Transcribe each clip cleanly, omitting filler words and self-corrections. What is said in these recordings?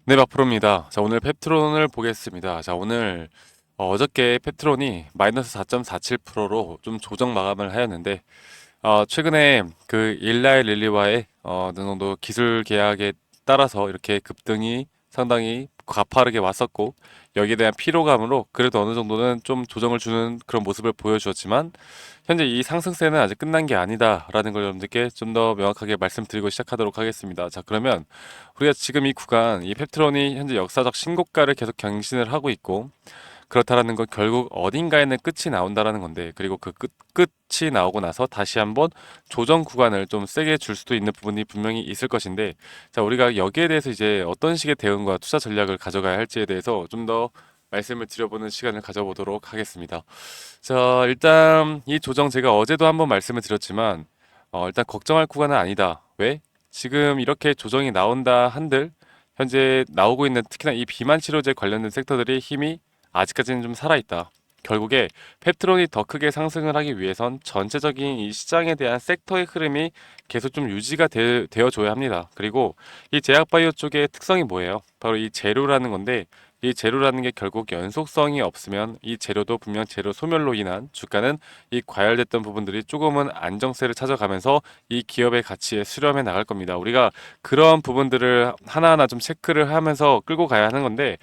네, 마프로입니다. 자, 오늘 펩트론을 보겠습니다. 자, 오늘 어저께 펩트론이 마이너스 4.47%로 좀 조정 마감을 하였는데, 최근에 그 일라이 릴리와의 어느 정도 기술 계약에 따라서 이렇게 급등이 상당히 가파르게 왔었고, 여기에 대한 피로감으로 그래도 어느 정도는 좀 조정을 주는 그런 모습을 보여주었지만, 현재 이 상승세는 아직 끝난 게 아니다라는 걸 여러분들께 좀 더 명확하게 말씀드리고 시작하도록 하겠습니다. 자, 그러면 우리가 지금 이 구간, 이 펩트론이 현재 역사적 신고가를 계속 경신을 하고 있고, 그렇다라는 건 결국 어딘가에는 끝이 나온다라는 건데, 그리고 그 끝이 나오고 나서 다시 한번 조정 구간을 좀 세게 줄 수도 있는 부분이 분명히 있을 것인데, 자, 우리가 여기에 대해서 이제 어떤 식의 대응과 투자 전략을 가져가야 할지에 대해서 좀 더 말씀을 드려보는 시간을 가져보도록 하겠습니다. 자, 일단 이 조정 제가 어제도 한번 말씀을 드렸지만, 일단 걱정할 구간은 아니다. 왜? 지금 이렇게 조정이 나온다 한들 현재 나오고 있는 특히나 이 비만 치료제 관련된 섹터들의 힘이 아직까지는 좀 살아있다. 결국에 펩트론이 더 크게 상승을 하기 위해선 전체적인 이 시장에 대한 섹터의 흐름이 계속 좀 유지가 되어줘야 합니다. 그리고 이 제약바이오 쪽의 특성이 뭐예요? 바로 이 재료라는 건데, 이 재료라는 게 결국 연속성이 없으면 이 재료도 분명 재료 소멸로 인한 주가는 이 과열됐던 부분들이 조금은 안정세를 찾아가면서 이 기업의 가치에 수렴해 나갈 겁니다. 우리가 그런 부분들을 하나하나 좀 체크를 하면서 끌고 가야 하는 건데,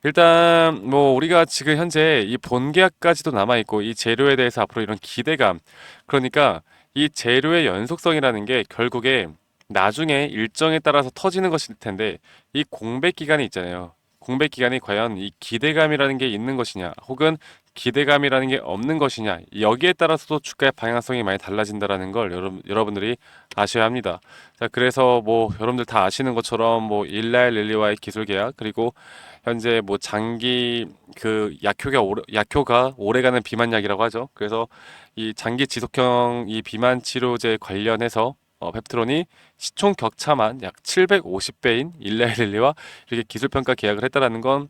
일단 뭐 우리가 지금 현재 이 본계약까지도 남아 있고 이 재료에 대해서 앞으로 이런 기대감, 그러니까 이 재료의 연속성이라는 게 결국에 나중에 일정에 따라서 터지는 것일 텐데, 이 공백 기간이 있잖아요. 공백 기간이 과연 이 기대감이라는 게 있는 것이냐, 혹은 기대감이라는 게 없는 것이냐, 여기에 따라서도 주가의 방향성이 많이 달라진다라는 걸 여러분들이 아셔야 합니다. 자, 그래서 뭐 여러분들 다 아시는 것처럼 뭐 일라엘 릴리와의 기술 계약, 그리고 현재 뭐 장기 그 약효가 오래가는 비만약이라고 하죠. 그래서 이 장기 지속형 이 비만 치료제 관련해서 펩트론이 시총 격차만 약 750배인 일라일릴리와 이렇게 기술평가 계약을 했다라는 건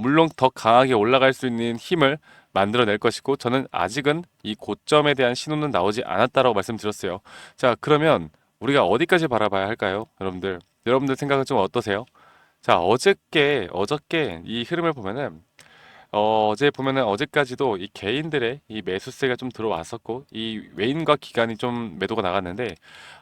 물론 더 강하게 올라갈 수 있는 힘을 만들어낼 것이고, 저는 아직은 이 고점에 대한 신호는 나오지 않았다라고 말씀드렸어요. 자, 그러면 우리가 어디까지 바라봐야 할까요? 여러분들 생각은 좀 어떠세요? 자, 어저께 이 흐름을 보면은, 어제 보면은 어제까지도 이 개인들의 이 매수세가 좀 들어왔었고, 이 외인과 기관이 좀 매도가 나갔는데,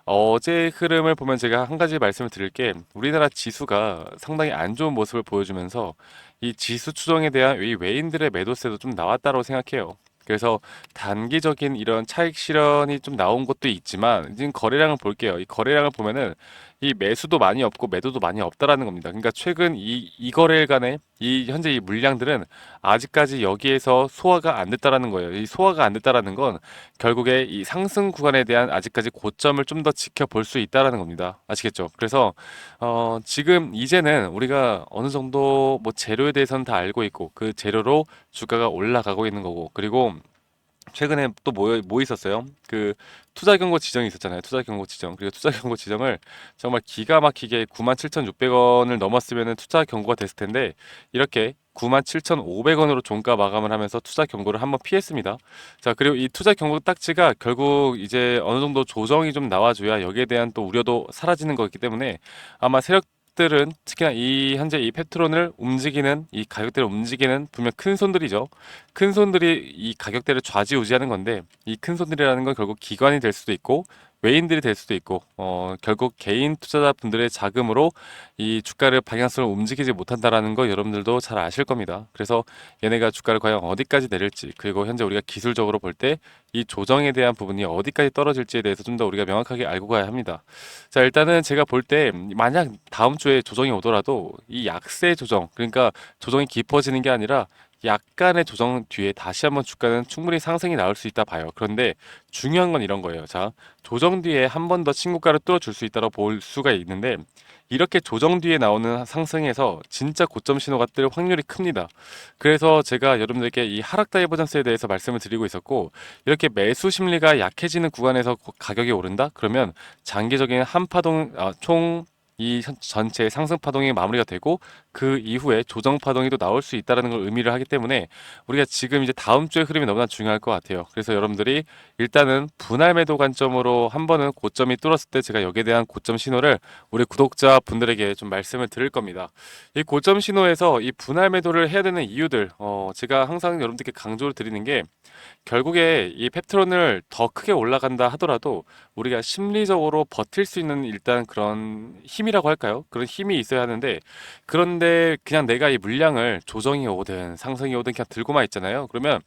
어제 흐름을 보면 제가 한 가지 말씀을 드릴 게, 우리나라 지수가 상당히 안 좋은 모습을 보여주면서 이 지수 추정에 대한 이 외인들의 매도세도 좀 나왔다고 생각해요. 그래서 단기적인 이런 차익 실현이 좀 나온 것도 있지만, 지금 거래량을 볼게요. 이 거래량을 보면은 이 매수도 많이 없고 매도도 많이 없다라는 겁니다. 그러니까 최근 이 거래일간의 이 현재 이 물량들은 아직까지 여기에서 소화가 안 됐다라는 거예요. 이 소화가 안 됐다라는 건 결국에 이 상승 구간에 대한 아직까지 고점을 좀 더 지켜볼 수 있다라는 겁니다. 아시겠죠? 그래서 지금 이제는 우리가 어느 정도 뭐 재료에 대해서는 다 알고 있고, 그 재료로 주가가 올라가고 있는 거고, 그리고 최근에 또 뭐 있었어요? 그 투자 경고 지정이 있었잖아요. 투자 경고 지정. 그리고 투자 경고 지정을 정말 기가 막히게 97,600원을 넘었으면은 투자 경고가 됐을 텐데, 이렇게 97,500원으로 종가 마감을 하면서 투자 경고를 한번 피했습니다. 자, 그리고 이 투자 경고 딱지가 결국 이제 어느 정도 조정이 좀 나와줘야 여기에 대한 또 우려도 사라지는 거기 때문에, 아마 세력들은 특히나 이 현재 이 페트론을 움직이는 이 가격대를 움직이는 분명 큰 손들이죠. 큰 손들이 이 가격대를 좌지우지하는 건데, 이 큰 손들이라는 건 결국 기관이 될 수도 있고 외인들이 될 수도 있고, 결국 개인 투자자분들의 자금으로 이 주가를 방향성을 움직이지 못한다라는 거 여러분들도 잘 아실 겁니다. 그래서 얘네가 주가를 과연 어디까지 내릴지, 그리고 현재 우리가 기술적으로 볼 때 이 조정에 대한 부분이 어디까지 떨어질지에 대해서 좀 더 우리가 명확하게 알고 가야 합니다. 자, 일단은 제가 볼 때 만약 다음 주에 조정이 오더라도 이 약세 조정, 그러니까 조정이 깊어지는 게 아니라 약간의 조정 뒤에 다시 한번 주가는 충분히 상승이 나올 수 있다 봐요. 그런데 중요한 건 이런 거예요. 자, 조정 뒤에 한 번 더 신고가를 뚫어줄 수 있다고 볼 수가 있는데, 이렇게 조정 뒤에 나오는 상승에서 진짜 고점 신호가 뜰 확률이 큽니다. 그래서 제가 여러분들께 이 하락 다이버전스에 대해서 말씀을 드리고 있었고, 이렇게 매수 심리가 약해지는 구간에서 가격이 오른다? 그러면 장기적인 한파동 총 이 전체 상승 파동이 마무리가 되고 그 이후에 조정 파동이 또 나올 수 있다는 걸 의미를 하기 때문에 우리가 지금 이제 다음 주의 흐름이 너무나 중요할 것 같아요. 그래서 여러분들이 일단은 분할 매도 관점으로 한 번은 고점이 뚫었을 때 제가 여기에 대한 고점 신호를 우리 구독자 분들에게 좀 말씀을 드릴 겁니다. 이 고점 신호에서 이 분할 매도를 해야 되는 이유들, 제가 항상 여러분들께 강조를 드리는 게 결국에 이 펩트론을 더 크게 올라간다 하더라도 우리가 심리적으로 버틸 수 있는 일단 그런 힘이라고 할까요? 그런 힘이 있어야 하는데 그런데 그냥 내가 이 물량을 조정이 오든 상승이 오든 그냥 들고만 있잖아요. 그러면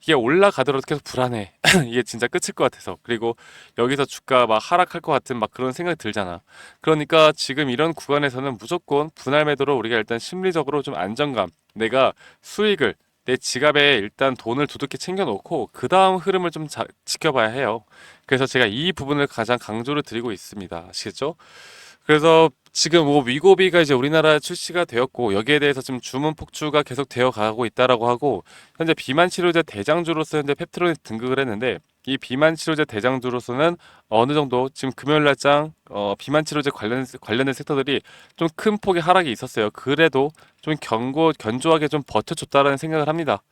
이게 올라가더라도 계속 불안해. 이게 진짜 끝일 것 같아서. 그리고 여기서 주가 막 하락할 것 같은 막 그런 생각이 들잖아. 그러니까 지금 이런 구간에서는 무조건 분할 매도로 우리가 일단 심리적으로 좀 안정감, 내가 수익을 내 지갑에 일단 돈을 두둑히 챙겨놓고 그 다음 흐름을 좀 지켜봐야 해요. 그래서 제가 이 부분을 가장 강조를 드리고 있습니다. 아시겠죠? 그래서 지금 뭐 위고비가 이제 우리나라에 출시가 되었고 여기에 대해서 지금 주문 폭주가 계속 되어 가고 있다라고 하고 현재 비만 치료제 대장주로서 현재 펩트론이 등극을 했는데 이 비만 치료제 대장주로서는 어느 정도 지금 금요일 날장 비만 치료제 관련된 섹터들이 좀 큰 폭의 하락이 있었어요. 그래도 좀 견조하게 좀 버텨줬다라는 생각을 합니다.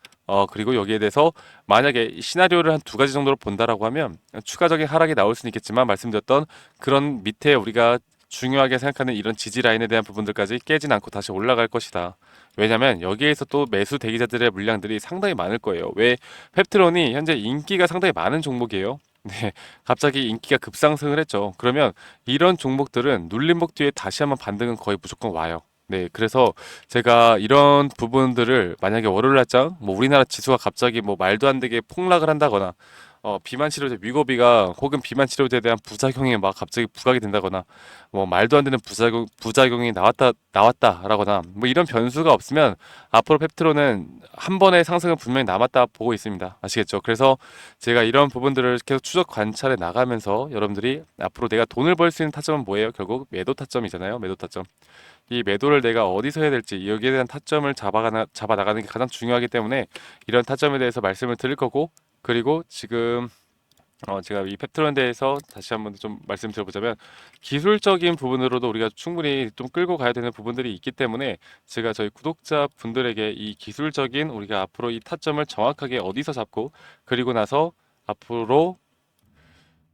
그리고 여기에 대해서 만약에 이 시나리오를 한 두 가지 정도로 본다라고 하면 추가적인 하락이 나올 수는 있겠지만 말씀드렸던 그런 밑에 우리가 중요하게 생각하는 이런 지지 라인에 대한 부분들까지 깨진 않고 다시 올라갈 것이다. 왜냐면 여기에서 또 매수 대기자들의 물량들이 상당히 많을 거예요. 왜 펩트론이 현재 인기가 상당히 많은 종목이에요. 네, 갑자기 인기가 급상승을 했죠. 그러면 이런 종목들은 눌림목 뒤에 다시 한번 반등은 거의 무조건 와요. 네, 그래서 제가 이런 부분들을 만약에 월요일 날장 뭐 우리나라 지수가 갑자기 뭐 말도 안 되게 폭락을 한다거나 비만 치료제 위고비가 혹은 비만 치료제에 대한 부작용이 막 갑자기 부각이 된다거나 뭐 말도 안 되는 부작용이 나왔다라거나 뭐 이런 변수가 없으면 앞으로 펩트론은 한 번의 상승은 분명히 남았다 보고 있습니다. 아시겠죠? 그래서 제가 이런 부분들을 계속 추적 관찰해 나가면서 여러분들이 앞으로 내가 돈을 벌 수 있는 타점은 뭐예요? 결국 매도 타점이잖아요. 매도 타점. 이 매도를 내가 어디서 해야 될지 여기에 대한 타점을 잡아 나가는 게 가장 중요하기 때문에 이런 타점에 대해서 말씀을 드릴 거고 그리고 지금 제가 이 펩트론에 대해서 다시 한번 좀 말씀드려보자면 기술적인 부분으로도 우리가 충분히 좀 끌고 가야 되는 부분들이 있기 때문에 제가 저희 구독자 분들에게 이 기술적인 우리가 앞으로 이 타점을 정확하게 어디서 잡고 그리고 나서 앞으로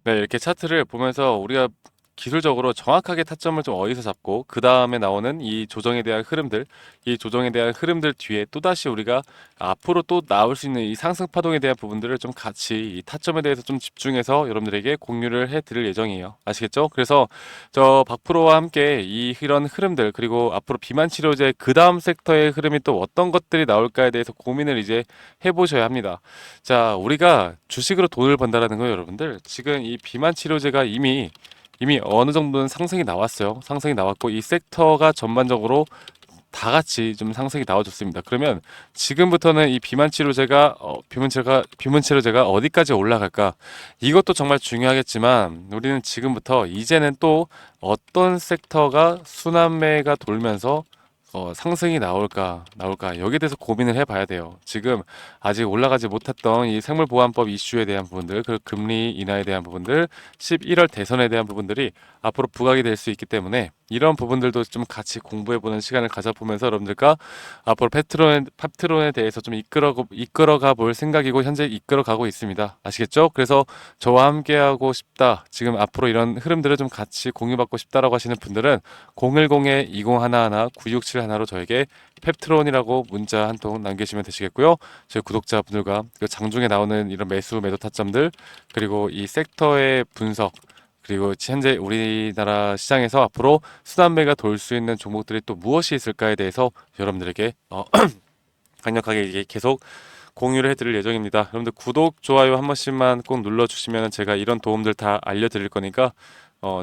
네, 이렇게 차트를 보면서 우리가 기술적으로 정확하게 타점을 좀 어디서 잡고 그 다음에 나오는 이 조정에 대한 흐름들, 이 조정에 대한 흐름들 뒤에 또다시 우리가 앞으로 또 나올 수 있는 이 상승 파동에 대한 부분들을 좀 같이 이 타점에 대해서 좀 집중해서 여러분들에게 공유를 해 드릴 예정이에요. 아시겠죠? 그래서 저 박프로와 함께 이 이런 흐름들 그리고 앞으로 비만 치료제 그 다음 섹터의 흐름이 또 어떤 것들이 나올까에 대해서 고민을 이제 해보셔야 합니다. 자, 우리가 주식으로 돈을 번다라는 거 여러분들 지금 이 비만 치료제가 이미 어느 정도는 상승이 나왔어요. 상승이 나왔고 이 섹터가 전반적으로 다 같이 좀 상승이 나와줬습니다. 그러면 지금부터는 이 비만 치료제가 어디까지 올라갈까? 이것도 정말 중요하겠지만 우리는 지금부터 이제는 또 어떤 섹터가 순환매가 돌면서 상승이 나올까 여기에 대해서 고민을 해봐야 돼요. 지금 아직 올라가지 못했던 이 생물보안법 이슈에 대한 부분들, 그리고 금리 인하에 대한 부분들, 11월 대선에 대한 부분들이 앞으로 부각이 될 수 있기 때문에 이런 부분들도 좀 같이 공부해보는 시간을 가져보면서 여러분들과 앞으로 펩트론에 대해서 좀 이끌어가 볼 생각이고 현재 이끌어가고 있습니다. 아시겠죠? 그래서 저와 함께하고 싶다. 지금 앞으로 이런 흐름들을 좀 같이 공유받고 싶다라고 하시는 분들은 010-2011-9671로 저에게 펩트론이라고 문자 한 통 남기시면 되시겠고요. 저희 구독자분들과 그 장중에 나오는 이런 매도 타점들 그리고 이 섹터의 분석 그리고 현재 우리나라 시장에서 앞으로 순환매가 돌 수 있는 종목들이 또 무엇이 있을까에 대해서 여러분들에게 강력하게 이게 계속 공유를 해드릴 예정입니다. 여러분들 구독, 좋아요 한 번씩만 꼭 눌러주시면 제가 이런 도움들 다 알려드릴 거니까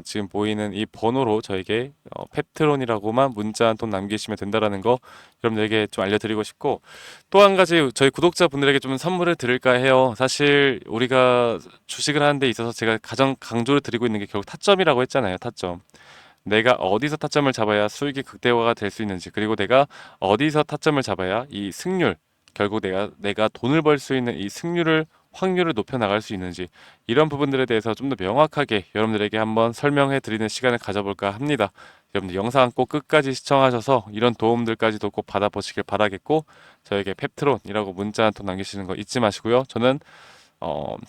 지금 보이는 이 번호로 저에게 펩트론이라고만 문자 한 통 남기시면 된다라는 거 여러분들에게 좀 알려드리고 싶고 또 한 가지 저희 구독자분들에게 좀 선물을 드릴까 해요. 사실 우리가 주식을 하는 데 있어서 제가 가장 강조를 드리고 있는 게 결국 타점이라고 했잖아요. 타점. 내가 어디서 타점을 잡아야 수익이 극대화가 될 수 있는지 그리고 내가 어디서 타점을 잡아야 이 승률 결국 내가 돈을 벌 수 있는 이 승률을 확률을 높여 나갈 수 있는지 이런 부분들에 대해서 좀 더 명확하게 여러분들에게 한번 설명해 드리는 시간을 가져볼까 합니다. 여러분들 영상 꼭 끝까지 시청하셔서 이런 도움들까지도 꼭 받아보시길 바라겠고 저에게 펩트론이라고 문자 한 통 남기시는 거 잊지 마시고요. 저는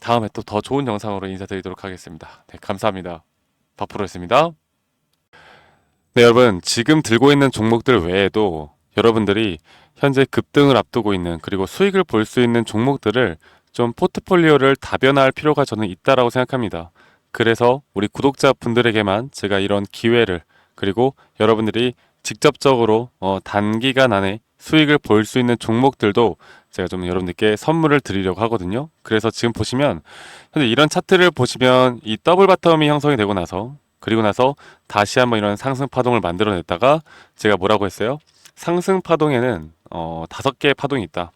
다음에 또 더 좋은 영상으로 인사드리도록 하겠습니다. 네, 감사합니다. 박프로였습니다. 네, 여러분 지금 들고 있는 종목들 외에도 여러분들이 현재 급등을 앞두고 있는 그리고 수익을 볼 수 있는 종목들을 좀 포트폴리오를 다변화할 필요가 저는 있다라고 생각합니다. 그래서 우리 구독자분들에게만 제가 이런 기회를 그리고 여러분들이 직접적으로 단기간 안에 수익을 볼 수 있는 종목들도 제가 좀 여러분들께 선물을 드리려고 하거든요. 그래서 지금 보시면 현재 이런 차트를 보시면 이 더블 바텀이 형성이 되고 나서 그리고 나서 다시 한번 이런 상승 파동을 만들어냈다가 제가 뭐라고 했어요? 상승 파동에는 5개의 파동이 있다.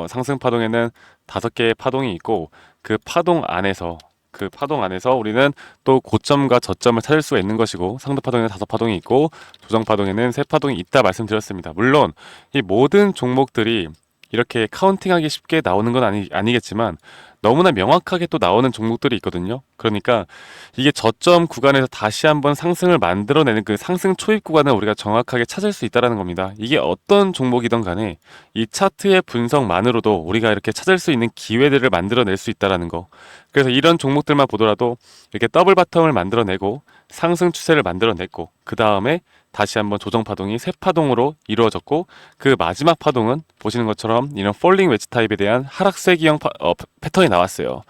상승 파동에는 5개의 파동이 있고 그 파동 안에서 우리는 또 고점과 저점을 찾을 수가 있는 것이고 상대 파동에는 5파동이 있고 조정 파동에는 3파동이 있다 말씀드렸습니다. 물론 이 모든 종목들이 이렇게 카운팅하기 쉽게 나오는 건 아니겠지만 너무나 명확하게 또 나오는 종목들이 있거든요. 그러니까 이게 저점 구간에서 다시 한번 상승을 만들어내는 그 상승 초입 구간을 우리가 정확하게 찾을 수 있다는 겁니다. 이게 어떤 종목이든 간에 이 차트의 분석만으로도 우리가 이렇게 찾을 수 있는 기회들을 만들어낼 수 있다는 거. 그래서 이런 종목들만 보더라도 이렇게 더블 바텀을 만들어내고 상승 추세를 만들어냈고 그 다음에 다시 한번 조정 파동이 세 파동으로 이루어졌고 그 마지막 파동은 보시는 것처럼 이런 폴링 웨지 타입에 대한 하락세기형 패턴이 나왔어요.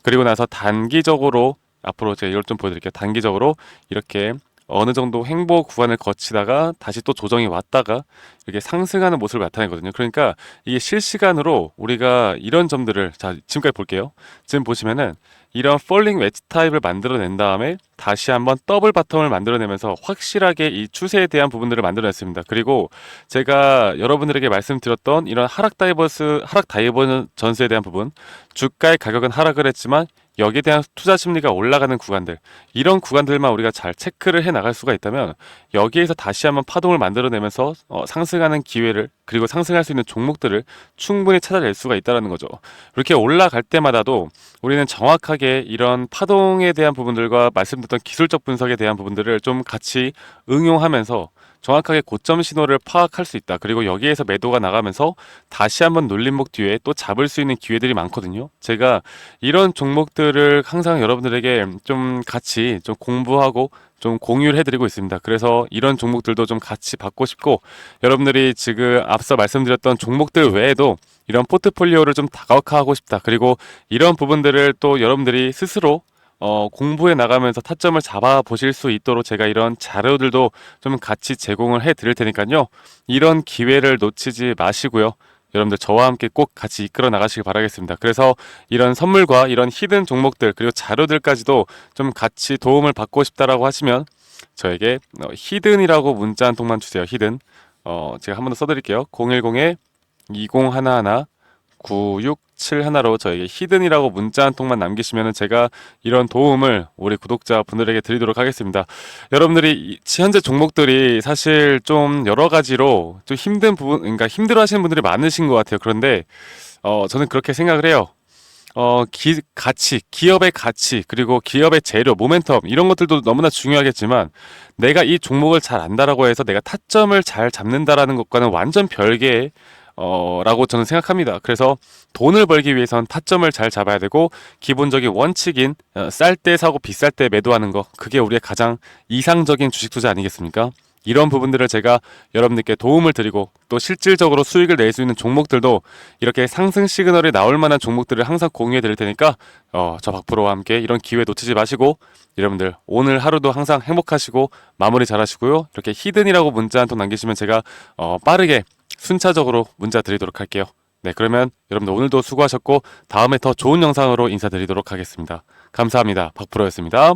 그리고 나서 단기적으로 앞으로 제가 이걸 좀 보여드릴게요. 단기적으로 이렇게 어느 정도 횡보 구간을 거치다가 다시 또 조정이 왔다가 이렇게 상승하는 모습을 나타내거든요. 그러니까 이게 실시간으로 우리가 이런 점들을 자 지금까지 볼게요. 지금 보시면은 이런 폴링 웨지 타입을 만들어낸 다음에 다시 한번 더블 바텀을 만들어내면서 확실하게 이 추세에 대한 부분들을 만들어냈습니다. 그리고 제가 여러분들에게 말씀드렸던 이런 하락 다이버전스에 대한 부분, 주가의 가격은 하락을 했지만 여기에 대한 투자 심리가 올라가는 구간들, 이런 구간들만 우리가 잘 체크를 해 나갈 수가 있다면 여기에서 다시 한번 파동을 만들어내면서 상승하는 기회를 그리고 상승할 수 있는 종목들을 충분히 찾아낼 수가 있다는 거죠. 이렇게 올라갈 때마다도 우리는 정확하게 이런 파동에 대한 부분들과 말씀드렸던 기술적 분석에 대한 부분들을 좀 같이 응용하면서 정확하게 고점 신호를 파악할 수 있다. 그리고 여기에서 매도가 나가면서 다시 한번 눌림목 뒤에 또 잡을 수 있는 기회들이 많거든요. 제가 이런 종목들을 항상 여러분들에게 좀 같이 좀 공부하고 좀 공유를 해드리고 있습니다. 그래서 이런 종목들도 좀 같이 받고 싶고 여러분들이 지금 앞서 말씀드렸던 종목들 외에도 이런 포트폴리오를 좀 다각화하고 싶다. 그리고 이런 부분들을 또 여러분들이 스스로 공부해 나가면서 타점을 잡아 보실 수 있도록 제가 이런 자료들도 좀 같이 제공을 해 드릴 테니까요. 이런 기회를 놓치지 마시고요. 여러분들 저와 함께 꼭 같이 이끌어 나가시길 바라겠습니다. 그래서 이런 선물과 이런 히든 종목들 그리고 자료들까지도 좀 같이 도움을 받고 싶다라고 하시면 저에게 히든이라고 문자 한 통만 주세요. 히든. 제가 한 번 더 써드릴게요. 010-2011 9671로 저에게 히든이라고 문자 한 통만 남기시면 제가 이런 도움을 우리 구독자분들에게 드리도록 하겠습니다. 여러분들이 현재 종목들이 사실 좀 여러 가지로 좀 힘든 부분, 그러니까 힘들어 하시는 분들이 많으신 것 같아요. 그런데 저는 그렇게 생각을 해요. 기업의 가치, 그리고 기업의 재료, 모멘텀, 이런 것들도 너무나 중요하겠지만, 내가 이 종목을 잘 안다라고 해서 내가 타점을 잘 잡는다라는 것과는 완전 별개의 라고 저는 생각합니다. 그래서 돈을 벌기 위해선 타점을 잘 잡아야 되고 기본적인 원칙인 쌀 때 사고 비쌀 때 매도하는 거 그게 우리의 가장 이상적인 주식 투자 아니겠습니까? 이런 부분들을 제가 여러분들께 도움을 드리고 또 실질적으로 수익을 낼 수 있는 종목들도 이렇게 상승 시그널이 나올 만한 종목들을 항상 공유해 드릴 테니까 저 박프로와 함께 이런 기회 놓치지 마시고 여러분들 오늘 하루도 항상 행복하시고 마무리 잘 하시고요. 이렇게 히든이라고 문자 한 통 남기시면 제가 빠르게 순차적으로 문자 드리도록 할게요. 네, 그러면 여러분들 오늘도 수고하셨고 다음에 더 좋은 영상으로 인사드리도록 하겠습니다. 감사합니다. 박프로였습니다.